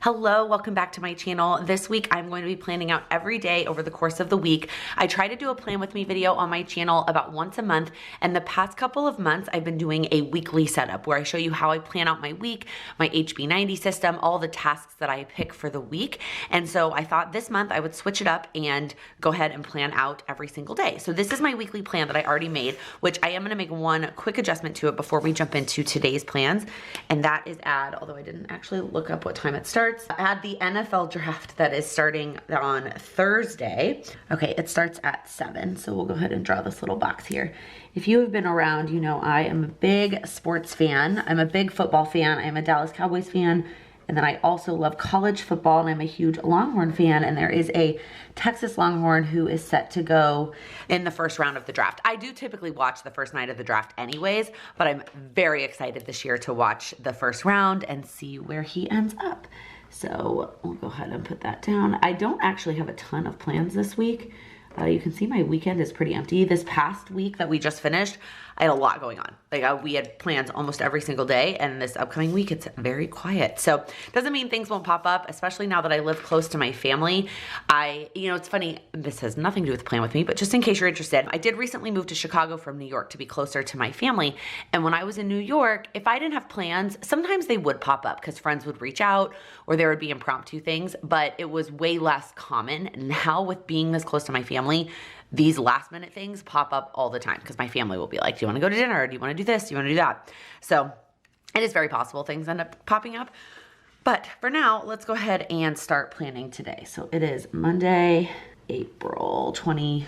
Hello, welcome back to my channel. This week I'm going to be planning out every day over the course of the week. I try to do a plan with me video on my channel about once a month, and the past couple of months I've been doing a weekly setup where I show you how I plan out my week, my HB90 system, all the tasks that I pick for the week. And so I thought this month I would switch it up and go ahead and plan out every single day. So this is my weekly plan that I already made, which I am gonna make one quick adjustment to it before we jump into today's plans. And that is add, although I didn't actually look up what time it starts, add the NFL draft that is starting on Thursday. Okay, it starts at 7, so we'll go ahead and draw this little box here. If you have been around, you know I am a big sports fan. I'm a big football fan. I'm a Dallas Cowboys fan. And then I also love college football, and I'm a huge Longhorn fan. And there is a Texas Longhorn who is set to go in the first round of the draft. I do typically watch the first night of the draft anyways, but I'm very excited this year to watch the first round and see where he ends up. So we'll go ahead and put that down. I don't actually have a ton of plans this week. You can see my weekend is pretty empty. This past week that we just finished, I had a lot going on. Like we had plans almost every single day, and this upcoming week it's very quiet. So doesn't mean things won't pop up, especially now that I live close to my family. It's funny, this has nothing to do with the plan with me, but just in case you're interested, I did recently move to Chicago from New York to be closer to my family. And when I was in New York, if I didn't have plans, sometimes they would pop up because friends would reach out or there would be impromptu things, but it was way less common. Now with being this close to my family, these last minute things pop up all the time because my family will be like, do you want to go to dinner? Do you want to do this? Do you want to do that? So it is very possible things end up popping up. But for now, let's go ahead and start planning today. So it is Monday, April 20,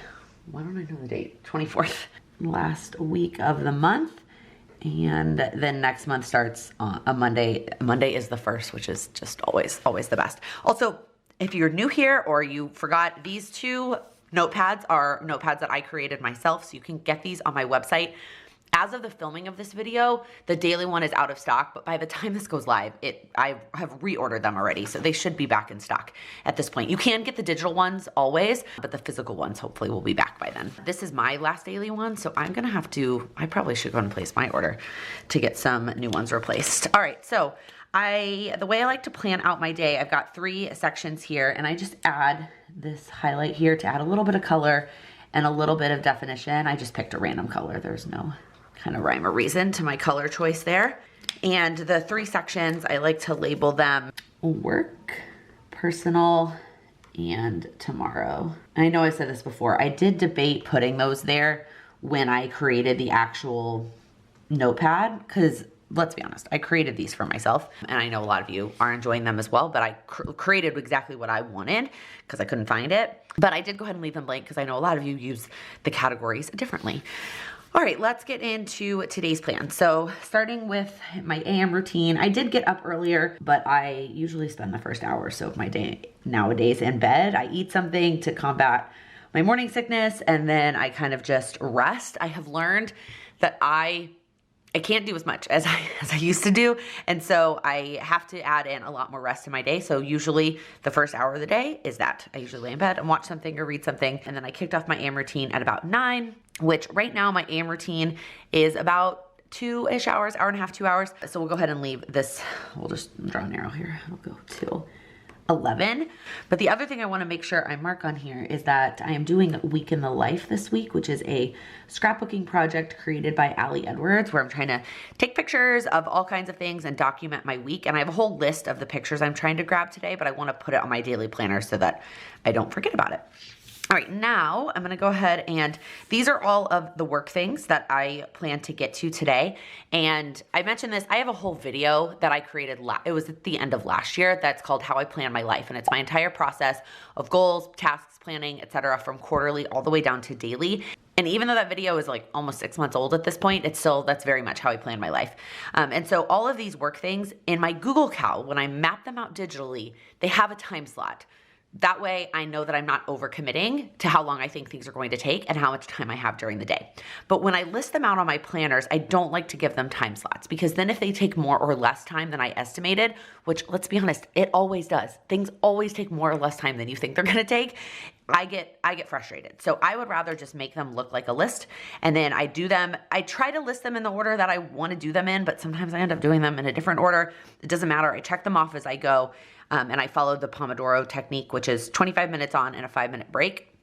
why don't I know the date? 24th, last week of the month. And then next month starts on a Monday. Monday is the 1st, which is just always the best. Also, if you're new here or you forgot, these two notepads are notepads that I created myself, so you can get these on my website. As of the filming of this video, the daily one is out of stock, but by the time this goes live, I have reordered them already, so they should be back in stock at this point. You can get the digital ones always, but the physical ones hopefully will be back by then. This is my last daily one, so I'm gonna have to, I probably should go and place my order to get some new ones replaced. All right, so the way I like to plan out my day, I've got 3 sections here, and I just add this highlight here to add a little bit of color and a little bit of definition. I just picked a random color. There's no kind of rhyme or reason to my color choice there. And the 3 sections, I like to label them work, personal, and tomorrow. And I know I said this before. I did debate putting those there when I created the actual notepad, because let's be honest, I created these for myself, and I know a lot of you are enjoying them as well, but I created exactly what I wanted because I couldn't find it. But I did go ahead and leave them blank because I know a lot of you use the categories differently. All right, let's get into today's plan. So starting with my AM routine, I did get up earlier, but I usually spend the first hour or so of my day nowadays in bed. I eat something to combat my morning sickness, and then I kind of just rest. I have learned that I can't do as much as I used to do. And so I have to add in a lot more rest in my day. So usually the first hour of the day is that. I usually lay in bed and watch something or read something. And then I kicked off my AM routine at about 9, which right now my AM routine is about 2-ish hours, hour and a half, 2 hours. So we'll go ahead and leave this. We'll just draw an arrow here. It'll go till 11. But the other thing I want to make sure I mark on here is that I am doing Week in the Life this week, which is a scrapbooking project created by Allie Edwards, where I'm trying to take pictures of all kinds of things and document my week. And I have a whole list of the pictures I'm trying to grab today, but I want to put it on my daily planner so that I don't forget about it. All right, now I'm gonna go ahead, and these are all of the work things that I plan to get to today. And I mentioned this, I have a whole video that I created, it was at the end of last year, that's called How I Plan My Life. And it's my entire process of goals, tasks, planning, etc., from quarterly all the way down to daily. And even though that video is like almost 6 months old at this point, that's very much how I plan my life. And so all of these work things in my Google Cal, when I map them out digitally, they have a time slot. That way I know that I'm not overcommitting to how long I think things are going to take and how much time I have during the day. But when I list them out on my planners, I don't like to give them time slots, because then if they take more or less time than I estimated, which let's be honest, it always does. Things always take more or less time than you think they're gonna take. I get frustrated. So I would rather just make them look like a list, and then I do them. I try to list them in the order that I want to do them in, but sometimes I end up doing them in a different order. It doesn't matter. I check them off as I go. And I followed the Pomodoro technique, which is 25 minutes on and a 5-minute break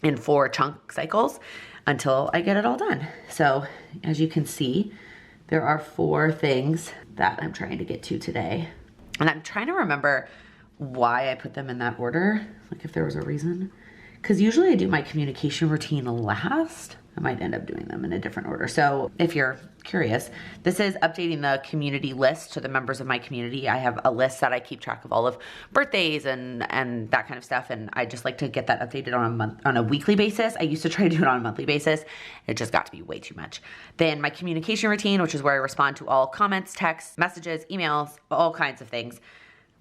in 4 chunk cycles until I get it all done. So as you can see, there are 4 things that I'm trying to get to today. And I'm trying to remember why I put them in that order, like if there was a reason. Because usually I do my communication routine last. I might end up doing them in a different order. So if you're curious, this is updating the community list to the members of my community. I have a list that I keep track of all of birthdays and that kind of stuff. And I just like to get that updated on a weekly basis. I used to try to do it on a monthly basis. It just got to be way too much. Then my communication routine, which is where I respond to all comments, texts, messages, emails, all kinds of things.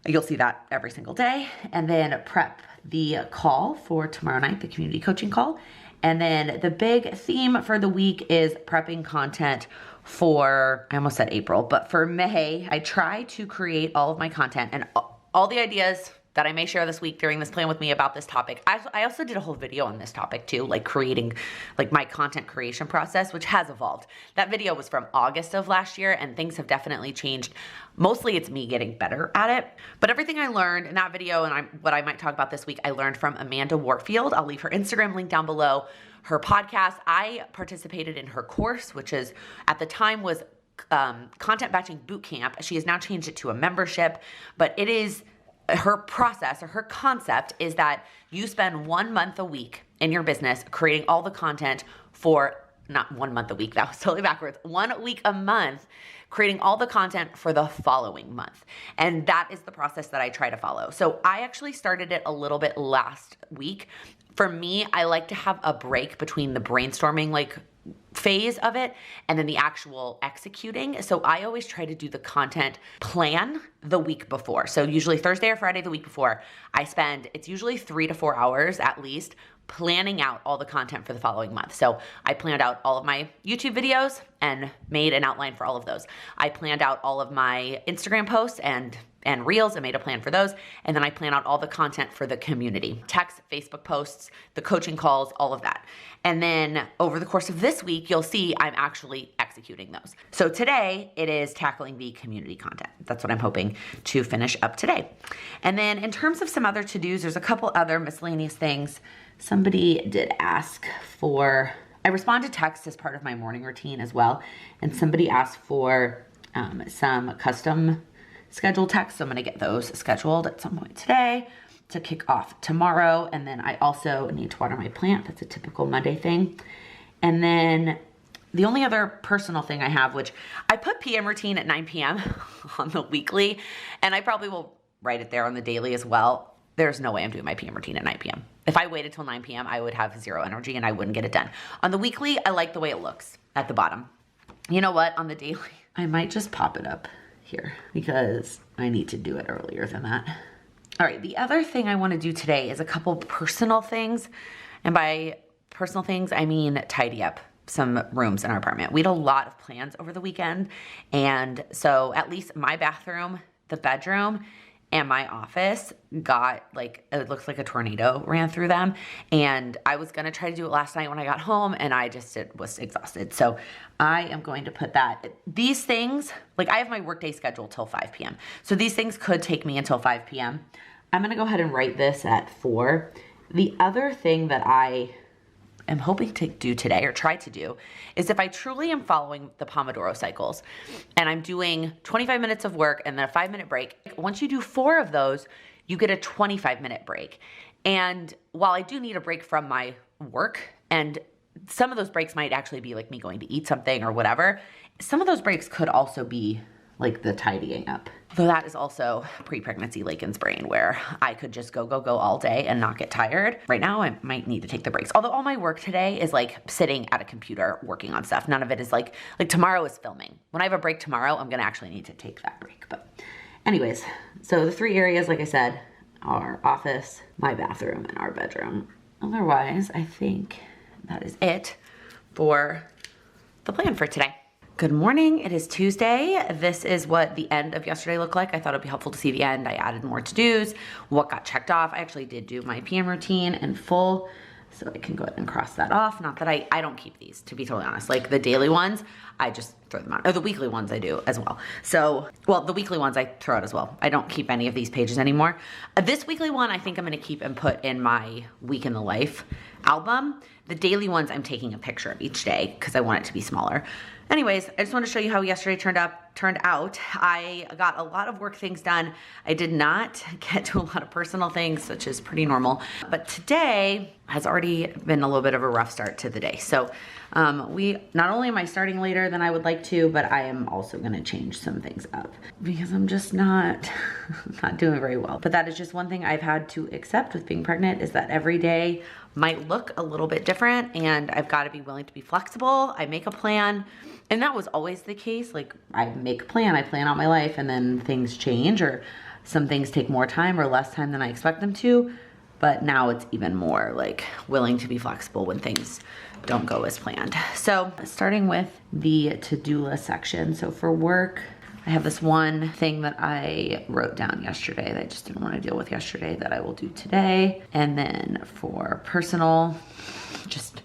You'll see that every single day. And then prep the call for tomorrow night, the community coaching call. And then the big theme for the week is prepping content for, I almost said April, but for May. I try to create all of my content and all the ideas that I may share this week during this plan with me about this topic. I also did a whole video on this topic too, like creating like my content creation process, which has evolved. That video was from August of last year and things have definitely changed. Mostly it's me getting better at it, but everything I learned in that video and what I might talk about this week, I learned from Amanda Wartfield. I'll leave her Instagram link down below. Her podcast, I participated in her course, which is at the time was Content Batching Bootcamp. She has now changed it to a membership, but it is her process or her concept is that you spend 1 month a week in your business creating all the content for, not 1 month a week, that was totally backwards, 1 week a month, creating all the content for the following month. And that is the process that I try to follow. So I actually started it a little bit last week. For me, I like to have a break between the brainstorming phase of it and then the actual executing. So I always try to do the content plan the week before. So usually Thursday or Friday the week before, I spend, it's usually 3 to 4 hours at least, planning out all the content for the following month. So I planned out all of my YouTube videos and made an outline for all of those. I planned out all of my Instagram posts and reels and made a plan for those. And then I plan out all the content for the community, text, Facebook posts, the coaching calls, all of that. And then over the course of this week, you'll see I'm actually executing those. So today it is tackling the community content. That's what I'm hoping to finish up today. And then in terms of some other to-dos, there's a couple other miscellaneous things. Somebody did ask for, I respond to text as part of my morning routine as well. And somebody asked for some custom scheduled text. So I'm going to get those scheduled at some point today to kick off tomorrow. And then I also need to water my plant. That's a typical Monday thing. And then the only other personal thing I have, which I put PM routine at 9 p.m. on the weekly, and I probably will write it there on the daily as well. There's no way I'm doing my PM routine at 9 p.m. If I waited till 9 p.m., I would have zero energy and I wouldn't get it done. On the weekly, I like the way it looks at the bottom. You know what? On the daily, I might just pop it up here because I need to do it earlier than that. All right, the other thing I want to do today is a couple personal things. And by personal things, I mean tidy up some rooms in our apartment. We had a lot of plans over the weekend. And so at least my bathroom, the bedroom, and my office got it looks like a tornado ran through them. And I was gonna try to do it last night when I got home and I just was exhausted. So I am going to put these things, I have my workday scheduled till 5 p.m. So these things could take me until 5 p.m. I'm gonna go ahead and write this at 4. The other thing that I am hoping to do today or try to do is if I truly am following the Pomodoro cycles and I'm doing 25 minutes of work and then a 5-minute break, once you do 4 of those, you get a 25-minute break. And while I do need a break from my work, and some of those breaks might actually be like me going to eat something or whatever, some of those breaks could also be like the tidying up. Though that is also pre-pregnancy Laken's brain where I could just go all day and not get tired. Right now I might need to take the breaks. Although all my work today is sitting at a computer working on stuff. None of it is like tomorrow is filming. When I have a break tomorrow, I'm gonna actually need to take that break. But anyways, so the 3 areas, like I said, are office, my bathroom, and our bedroom. Otherwise, I think that is it for the plan for today. Good morning, it is Tuesday. This is what the end of yesterday looked like. I thought it'd be helpful to see the end. I added more to-dos, what got checked off. I actually did do my PM routine in full So I can go ahead and cross that off. Not that I don't keep these, to be totally honest. Like the daily ones, I just throw them out. Or the weekly ones I do as well. So, well, the weekly ones I throw out as well. I don't keep any of these pages anymore. This weekly one I think I'm gonna keep and put in my week in the life album. The daily ones I'm taking a picture of each day because I want it to be smaller. Anyways, I just want to show you how yesterday turned out. I got a lot of work things done. I did not get to a lot of personal things, which is pretty normal. But today has already been a little bit of a rough start to the day. So not only am I starting later than I would like to, but I am also going to change some things up because I'm just not doing very well. But that is just one thing I've had to accept with being pregnant, is that every day might look a little bit different, and I've got to be willing to be flexible. I make a plan, and that was always the case. Like I make a plan, I plan out my life, and then things change, or some things take more time or less time than I expect them to. But now it's even more like willing to be flexible when things don't go as planned. So starting with the to-do list section. So for work, I have this one thing that I wrote down yesterday that I just didn't want to deal with yesterday that I will do today. And then for personal, just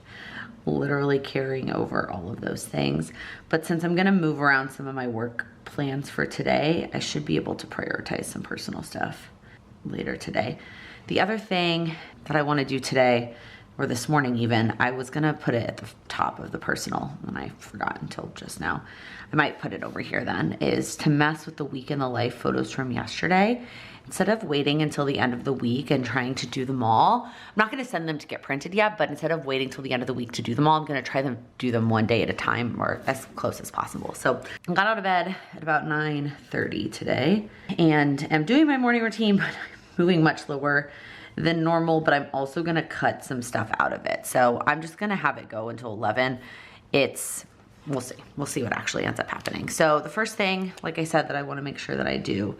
literally carrying over all of those things. But since I'm gonna move around some of my work plans for today, I should be able to prioritize some personal stuff later today. The other thing that I want to do today, or this morning even, I was gonna put it at the top of the personal, and I forgot until just now. I might put it over here then, is to mess with the week in the life photos from yesterday. Instead of waiting until the end of the week and trying to do them all, I'm not gonna send them to get printed yet, but instead of waiting till the end of the week to do them all, I'm gonna try to do them one day at a time, or as close as possible. So I got out of bed at about 9:30 today, and I'm doing my morning routine, but I'm moving much slower than normal, but I'm also gonna cut some stuff out of it. So I'm just gonna have it go until 11. We'll see what actually ends up happening. So the first thing, like I said, that I wanna make sure that I do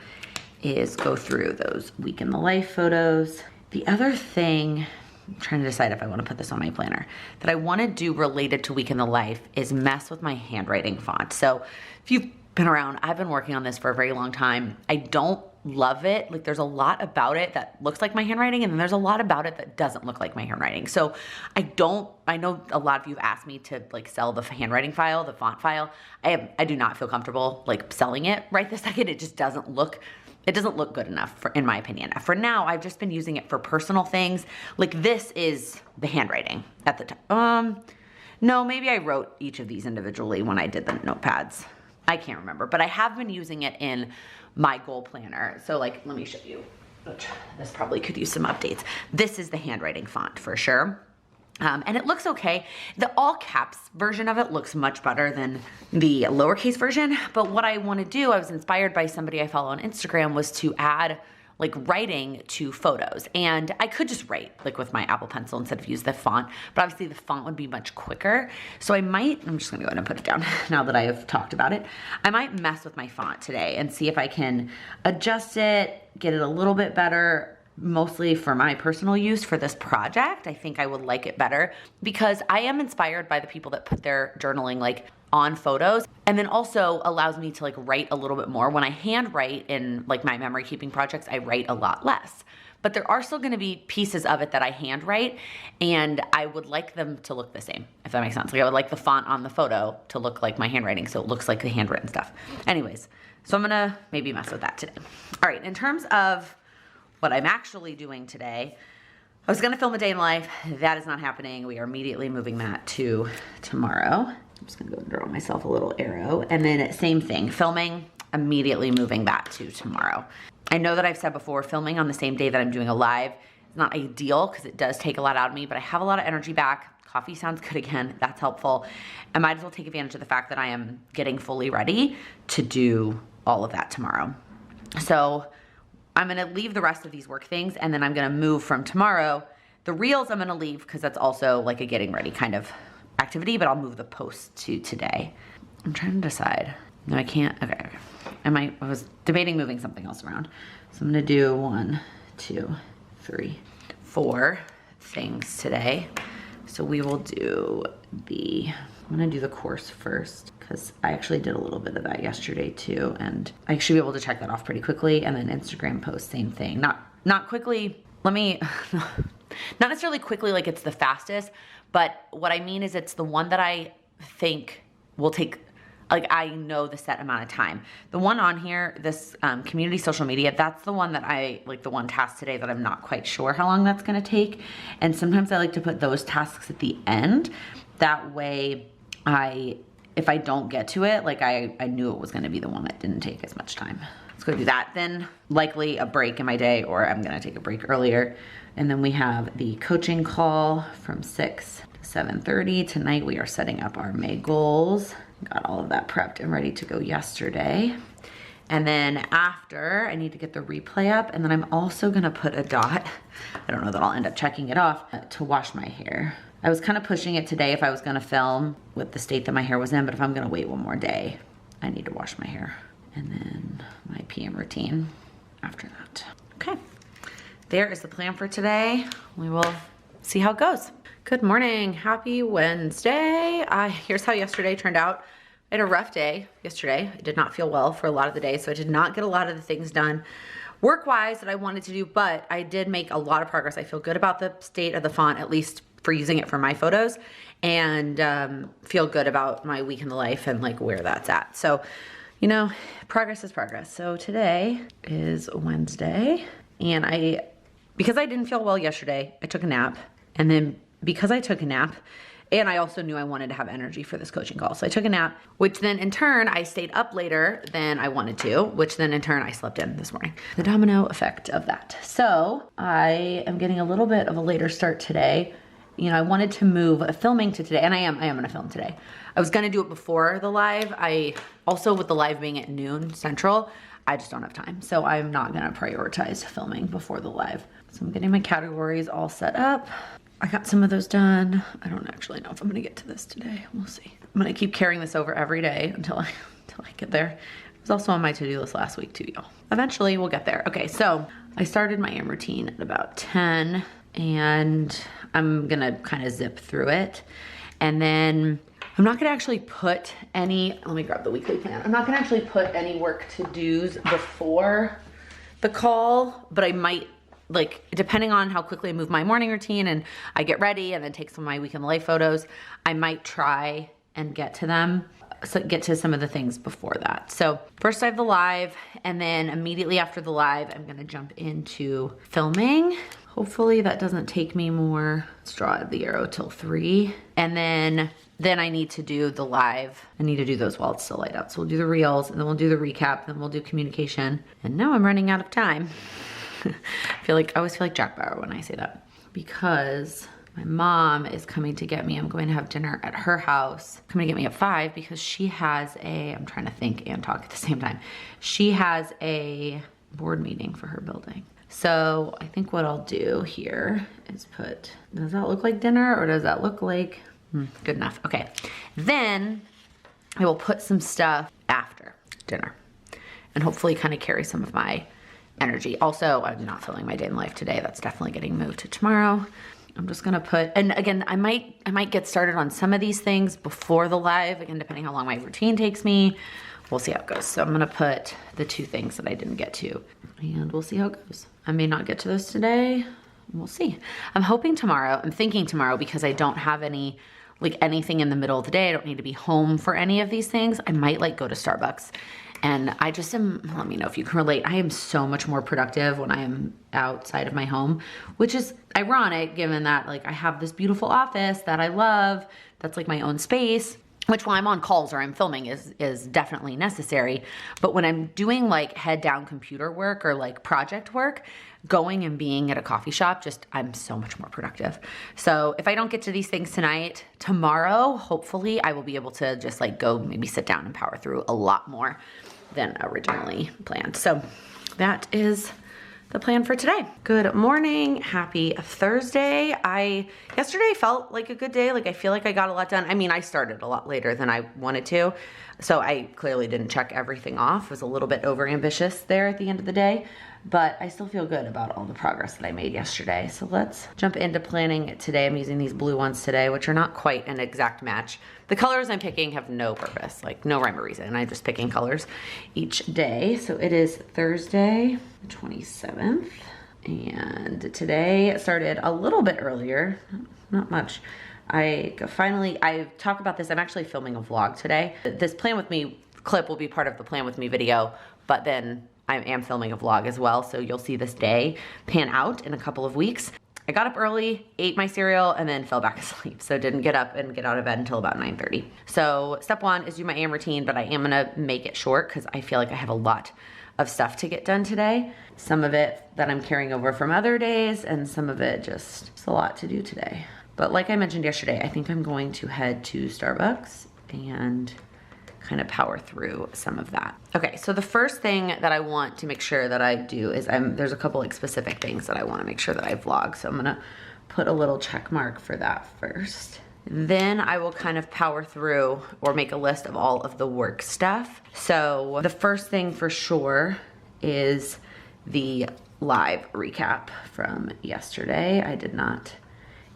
is go through those week in the life photos. The other thing, I'm trying to decide if I wanna put this on my planner, that I wanna do related to week in the life is mess with my handwriting font. So if you've been around, I've been working on this for a very long time. I don't love it. Like there's a lot about it that looks like my handwriting, and then there's a lot about it that doesn't look like my handwriting. So I know a lot of you have asked me to like sell the handwriting file, the font file. I do not feel comfortable like selling it right this second. It just doesn't look good enough in my opinion. For now, I've just been using it for personal things. Like this is the handwriting at the top. No, maybe I wrote each of these individually when I did the notepads. I can't remember, but I have been using it in my goal planner. So like, let me show you, which this probably could use some updates. This is the handwriting font for sure. And it looks okay. The all caps version of it looks much better than the lowercase version. But what I want to do, I was inspired by somebody I follow on Instagram, was to add like writing to photos. And I could just write like with my Apple Pencil instead of use the font, but obviously the font would be much quicker. So I'm just gonna go ahead and put it down now that I have talked about it. I might mess with my font today and see if I can adjust it, get it a little bit better, mostly for my personal use for this project. I think I would like it better because I am inspired by the people that put their journaling like on photos, and then also allows me to like write a little bit more. When I hand write in like my memory keeping projects, I write a lot less. But there are still gonna be pieces of it that I hand write, and I would like them to look the same, if that makes sense. Like I would like the font on the photo to look like my handwriting, so it looks like the handwritten stuff. Anyways, so I'm gonna maybe mess with that today. All right, in terms of what I'm actually doing today, I was gonna film a day in life. That is not happening. We are immediately moving that to tomorrow. I'm just gonna go and draw myself a little arrow. And then same thing, filming, immediately moving that to tomorrow. I know that I've said before, filming on the same day that I'm doing a live is not ideal because it does take a lot out of me, but I have a lot of energy back. Coffee sounds good again, that's helpful. I might as well take advantage of the fact that I am getting fully ready to do all of that tomorrow. So I'm gonna leave the rest of these work things, and then I'm gonna move from tomorrow. The reels I'm gonna leave because that's also like a getting ready kind of activity, but I'll move the post to today. I'm trying to decide. No, I can't. Okay. I was debating moving something else around. So I'm gonna do 1, 2, 3, 4 things today. So we will do I'm gonna do the course first because I actually did a little bit of that yesterday too, and I should be able to check that off pretty quickly. And then Instagram post, same thing. Not quickly. Let me not necessarily quickly like it's the fastest, but what I mean is it's the one that I think will take, like I know the set amount of time. The one on here, this community social media, that's the one that I, like the one task today that I'm not quite sure how long that's gonna take. And sometimes I like to put those tasks at the end. That way if I don't get to it, like I knew it was gonna be the one that didn't take as much time. Let's go do that. Then likely a break in my day, or I'm gonna take a break earlier. And then we have the coaching call from 6 to 7:30. Tonight we are setting up our May goals. Got all of that prepped and ready to go yesterday. And then after, I need to get the replay up, and then I'm also gonna put a dot, I don't know that I'll end up checking it off, to wash my hair. I was kind of pushing it today if I was gonna film with the state that my hair was in, but if I'm gonna wait one more day, I need to wash my hair. And then my PM routine after that. Okay, there is the plan for today. We will see how it goes. Good morning, happy Wednesday. Here's how yesterday turned out. I had a rough day yesterday. I did not feel well for a lot of the day, so I did not get a lot of the things done work-wise that I wanted to do, but I did make a lot of progress. I feel good about the state of the font, at least for using it for my photos, and feel good about my week in the life and like where that's at. So, you know, progress is progress. So today is Wednesday, and because I didn't feel well yesterday, I took a nap, and then because I took a nap, and I also knew I wanted to have energy for this coaching call. So I took a nap, which then in turn, I stayed up later than I wanted to, which then in turn, I slept in this morning. The domino effect of that. So I am getting a little bit of a later start today. You know, I wanted to move filming to today, and I am gonna film today. I was gonna do it before the live. I also, with the live being at noon Central, I just don't have time. So I'm not gonna prioritize filming before the live. So I'm getting my categories all set up. I got some of those done. I don't actually know if I'm gonna get to this today. We'll see. I'm gonna keep carrying this over every day until I get there. It was also on my to-do list last week too, y'all. Eventually we'll get there. Okay, so I started my AM routine at about 10, and I'm gonna kind of zip through it. And then I'm not gonna actually put any, let me grab the weekly plan. I'm not gonna actually put any work to-dos before the call, but I might, like, depending on how quickly I move my morning routine and I get ready and then take some of my week in the life photos, I might try and get to them, so get to some of the things before that. So first I have the live, and then immediately after the live, I'm gonna jump into filming. Hopefully that doesn't take me more, let's draw the arrow till 3. And then I need to do the live. I need to do those while it's still light out. So we'll do the reels, and then we'll do the recap, then we'll do communication. And now I'm running out of time. I always feel like Jack Bauer when I say that, because my mom is coming to get me. I'm going to have dinner at her house. Coming to get me at 5 because she has I'm trying to think and talk at the same time. She has a board meeting for her building. So I think what I'll do here is does that look like dinner, or does that look like, good enough. Okay, then I will put some stuff after dinner and hopefully kind of carry some of my energy. Also, I'm not filming my day in life today. That's definitely getting moved to tomorrow. I'm just gonna and again, I might get started on some of these things before the live, again, depending how long my routine takes me. We'll see how it goes. So I'm gonna put the 2 things that I didn't get to, and we'll see how it goes. I may not get to this today. We'll see. I'm thinking tomorrow, because I don't have anything in the middle of the day. I don't need to be home for any of these things. I might go to Starbucks. And I just let me know if you can relate. I am so much more productive when I am outside of my home, which is ironic given that I have this beautiful office that I love, that's like my own space, which while I'm on calls or I'm filming is definitely necessary. But when I'm doing head down computer work or project work, going and being at a coffee shop, I'm so much more productive. So if I don't get to these things tonight, tomorrow, hopefully I will be able to just go maybe sit down and power through a lot more than originally planned. So that is the plan for today. Good morning, happy Thursday. Yesterday felt like a good day. I feel like I got a lot done. I mean, I started a lot later than I wanted to, so I clearly didn't check everything off. Was a little bit over ambitious there at the end of the day, but I still feel good about all the progress that I made yesterday. So let's jump into planning today. I'm using these blue ones today, which are not quite an exact match. The colors I'm picking have no purpose, no rhyme or reason. I'm just picking colors each day. So it is Thursday, the 27th And today started a little bit earlier, not much. I talk about this, I'm actually filming a vlog today. This Plan With Me clip will be part of the Plan With Me video, but then I am filming a vlog as well, so you'll see this day pan out in a couple of weeks. I got up early, ate my cereal, and then fell back asleep. So didn't get up and get out of bed until about 9:30. So step one is do my AM routine, but I am gonna make it short because I feel like I have a lot of stuff to get done today. Some of it that I'm carrying over from other days, and some of it just a lot to do today. But like I mentioned yesterday, I think I'm going to head to Starbucks and kind of power through some of that. Okay, so the first thing that I want to make sure that I do is there's a couple like specific things that I want to make sure that I vlog. So I'm gonna put a little check mark for that first. Then I will kind of power through or make a list of all of the work stuff. So the first thing for sure is the live recap from yesterday. I did not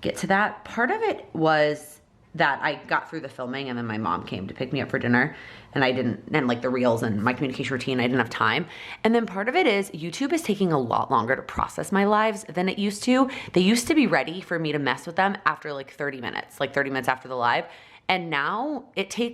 get to that. Part of it was that I got through the filming and then my mom came to pick me up for dinner and like the reels and my communication routine, I didn't have time. And then part of it is YouTube is taking a lot longer to process my lives than it used to. They used to be ready for me to mess with them after like 30 minutes, like 30 minutes after the live. And now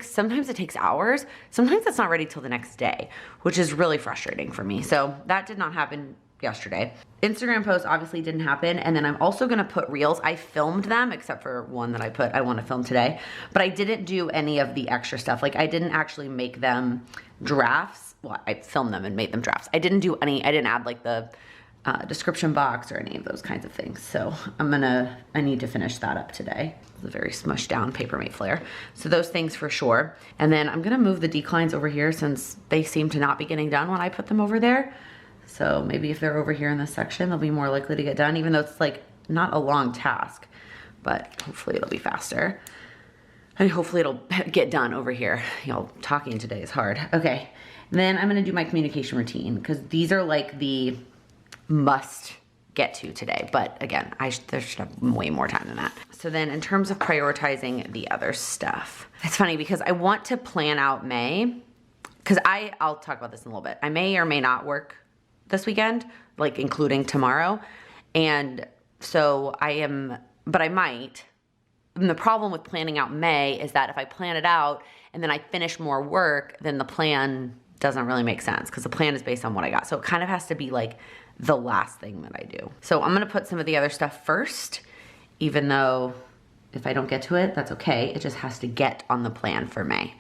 sometimes it takes hours. Sometimes it's not ready till the next day, which is really frustrating for me. So that did not happen yesterday. Instagram post obviously didn't happen. And then I'm also gonna put reels. I filmed them except for one that I wanna film today, but I didn't do any of the extra stuff. Like I didn't actually make them drafts. Well, I filmed them and made them drafts. I didn't add like the description box or any of those kinds of things. So I need to finish that up today. It's a very smushed down Papermate flare. So those things for sure. And then I'm gonna move the declines over here since they seem to not be getting done when I put them over there. So maybe if they're over here in this section, they'll be more likely to get done, even though it's like not a long task, but hopefully it'll be faster. I mean, hopefully it'll get done over here. Y'all, talking today is hard. Okay, then I'm gonna do my communication routine because these are like the must get to today. But again, there should have way more time than that. So then in terms of prioritizing the other stuff, it's funny because I want to plan out May, because I'll talk about this in a little bit. I may or may not work this weekend, like including tomorrow. And so but I might. And the problem with planning out May is that if I plan it out and then I finish more work, then the plan doesn't really make sense because the plan is based on what I got. So it kind of has to be like the last thing that I do. So I'm gonna put some of the other stuff first, even though if I don't get to it, that's okay. It just has to get on the plan for May.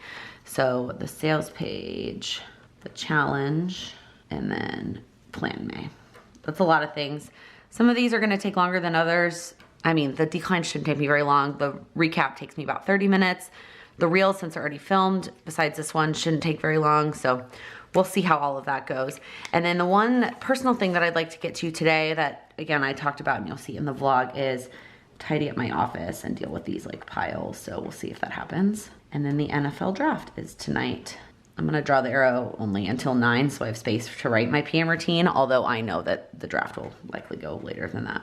So the sales page, the challenge, and then plan May. That's a lot of things. Some of these are gonna take longer than others. I mean, the decline shouldn't take me very long. The recap takes me about 30 minutes. The reels, since they're already filmed, besides this one, shouldn't take very long. So we'll see how all of that goes. And then the one personal thing that I'd like to get to today that, again, I talked about and you'll see in the vlog is tidy up my office and deal with these like piles. So we'll see if that happens. And then the NFL draft is tonight. I'm gonna draw the arrow only until 9, so I have space to write my PM routine, although I know that the draft will likely go later than that.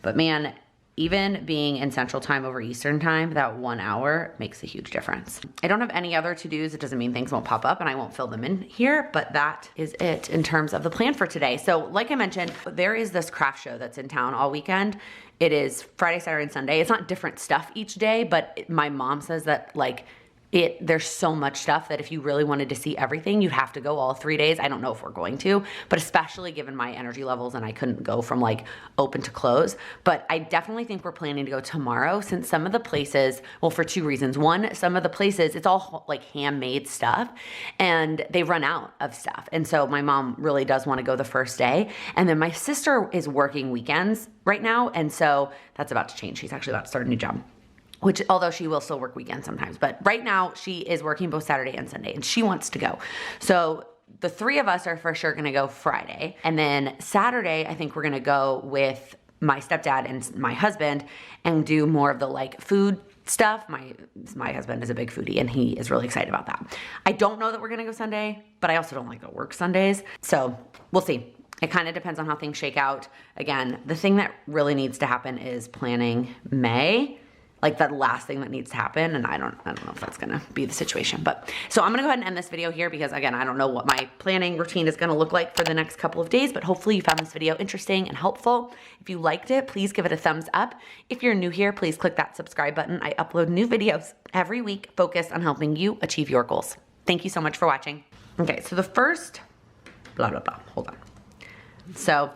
But man, even being in Central Time over Eastern Time, that 1 hour makes a huge difference. I don't have any other to-dos. It doesn't mean things won't pop up and I won't fill them in here, but that is it in terms of the plan for today. So like I mentioned, there is this craft show that's in town all weekend. It is Friday, Saturday, and Sunday. It's not different stuff each day, but my mom says that like there's so much stuff that if you really wanted to see everything, you'd have to go all 3 days. I don't know if we're going to, but especially given my energy levels and I couldn't go from like open to close. But I definitely think we're planning to go tomorrow since some of the places, well, for 2 reasons. One, some of the places, it's all like handmade stuff and they run out of stuff. And so my mom really does want to go the first day. And then my sister is working weekends right now. And so that's about to change. She's actually about to start a new job. Which, although she will still work weekends sometimes, but right now she is working both Saturday and Sunday and she wants to go. So the 3 of us are for sure gonna go Friday. And then Saturday, I think we're gonna go with my stepdad and my husband and do more of the like food stuff. My husband is a big foodie and he is really excited about that. I don't know that we're gonna go Sunday, but I also don't like to work Sundays. So we'll see. It kind of depends on how things shake out. Again, the thing that really needs to happen is planning May. like the last thing that needs to happen, and I don't know if that's gonna be the situation. But so I'm gonna go ahead and end this video here because again, I don't know what my planning routine is gonna look like for the next couple of days, but hopefully you found this video interesting and helpful. If you liked it, please give it a thumbs up. If you're new here, please click that subscribe button. I upload new videos every week focused on helping you achieve your goals. Thank you so much for watching. Okay, so the first, blah, blah, blah, hold on. So,